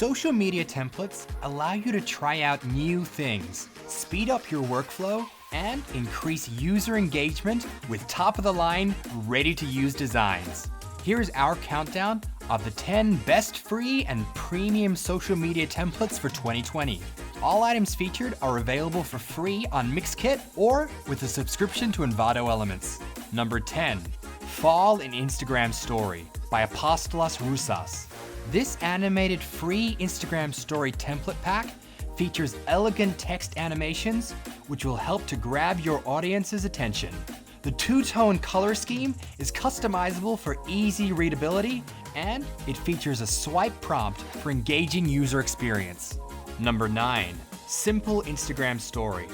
Social media templates allow you to try out new things, speed up your workflow, and increase user engagement with top-of-the-line, ready-to-use designs. Here's our countdown of the 10 best free and premium social media templates for 2020. All items featured are available for free on Mixkit or with a subscription to Envato Elements. Number 10. Fall in Instagram Story by Apostolos Rousas. This animated free Instagram Story template pack features elegant text animations which will help to grab your audience's attention. The two-tone color scheme is customizable for easy readability, and it features a swipe prompt for engaging user experience. Number 9. Simple Instagram Story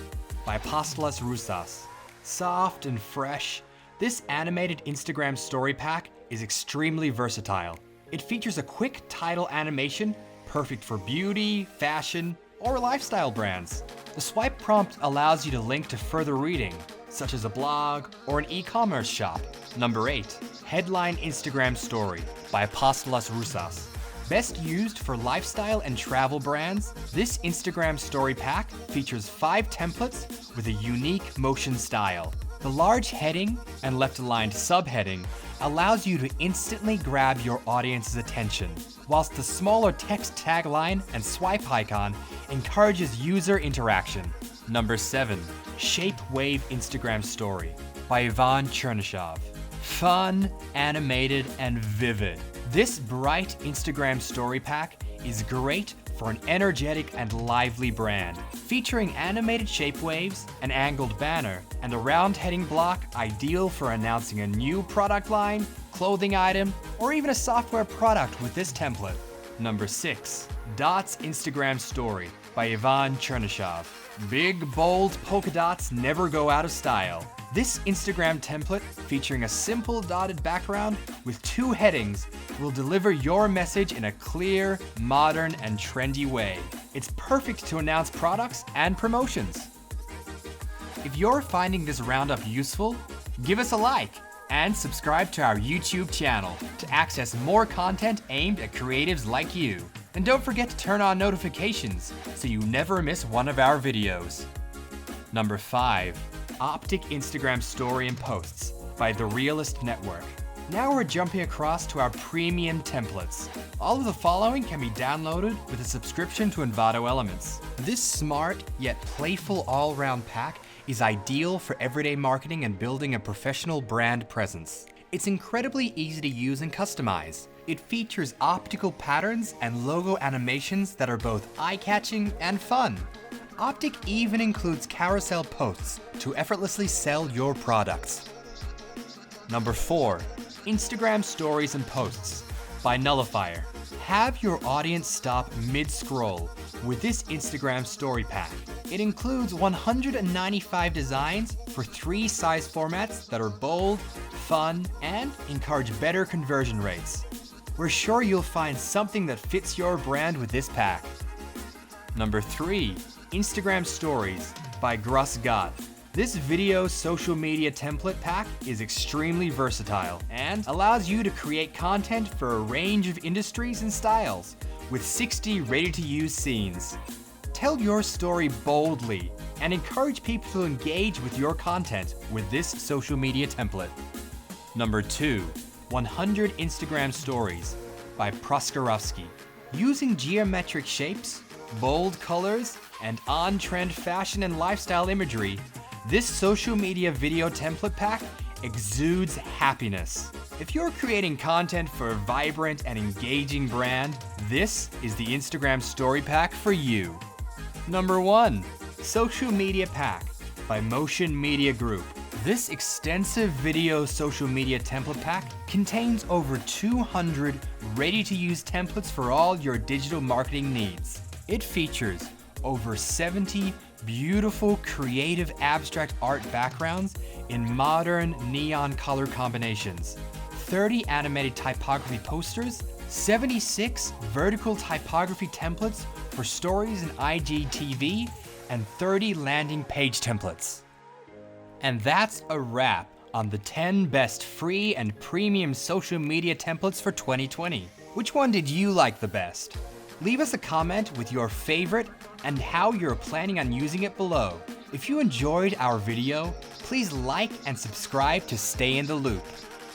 by Apostolos Rousas. Soft and fresh, this animated Instagram Story pack is extremely versatile. It features a quick title animation perfect for beauty, fashion, or lifestyle brands. The swipe prompt allows you to link to further reading, such as a blog or an e-commerce shop. Number 8. Headline Instagram Story by Apostolos Rousas. Best used for lifestyle and travel brands, this Instagram Story pack features 5 templates with a unique motion style. The large heading and left-aligned subheading allows you to instantly grab your audience's attention, whilst the smaller text tagline and swipe icon encourages user interaction. Number 7. Shape Wave Instagram Story by Ivan Chernyshov. Fun, animated, and vivid. This bright Instagram Story pack is great for an energetic and lively brand, featuring animated shape waves, an angled banner, and a round heading block ideal for announcing a new product line, clothing item, or even a software product with this template. Number 6. Dots Instagram Story by Ivan Chernyshov. Big, bold polka dots never go out of style. This Instagram template, featuring a simple dotted background with 2 headings, will deliver your message in a clear, modern, and trendy way. It's perfect to announce products and promotions. If you're finding this roundup useful, give us a like and subscribe to our YouTube channel to access more content aimed at creatives like you. And don't forget to turn on notifications so you never miss one of our videos. Number 5. Optic Instagram Story and Posts by The Realist Network. Now we're jumping across to our premium templates. All of the following can be downloaded with a subscription to Envato Elements. This smart yet playful all-round pack is ideal for everyday marketing and building a professional brand presence. It's incredibly easy to use and customize. It features optical patterns and logo animations that are both eye-catching and fun. Optic even includes carousel posts to effortlessly sell your products. Number 4. Instagram Stories and Posts by Nullifier. Have your audience stop mid-scroll with this Instagram Story pack. It includes 195 designs for 3 size formats that are bold, fun, and encourage better conversion rates. We're sure you'll find something that fits your brand with this pack. Number 3. Instagram Stories by Gruss God. This video social media template pack is extremely versatile and allows you to create content for a range of industries and styles with 60 ready-to-use scenes. Tell your story boldly and encourage people to engage with your content with this social media template. Number 2. 100 Instagram Stories by Proskorovsky. Using geometric shapes, bold colors, and on-trend fashion and lifestyle imagery, this social media video template pack exudes happiness. If you're creating content for a vibrant and engaging brand, this is the Instagram Story Pack for you. Number 1. Social Media Pack by Motion Media Group. This extensive video social media template pack contains over 200 ready-to-use templates for all your digital marketing needs. It features over 70 beautiful, creative, abstract art backgrounds in modern neon color combinations, 30 animated typography posters, 76 vertical typography templates for stories in IGTV, and 30 landing page templates. And that's a wrap on the 10 best free and premium social media templates for 2020. Which one did you like the best? Leave us a comment with your favorite and how you're planning on using it below. If you enjoyed our video, please like and subscribe to stay in the loop.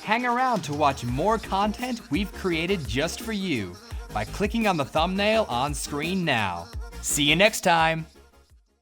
Hang around to watch more content we've created just for you by clicking on the thumbnail on screen now. See you next time!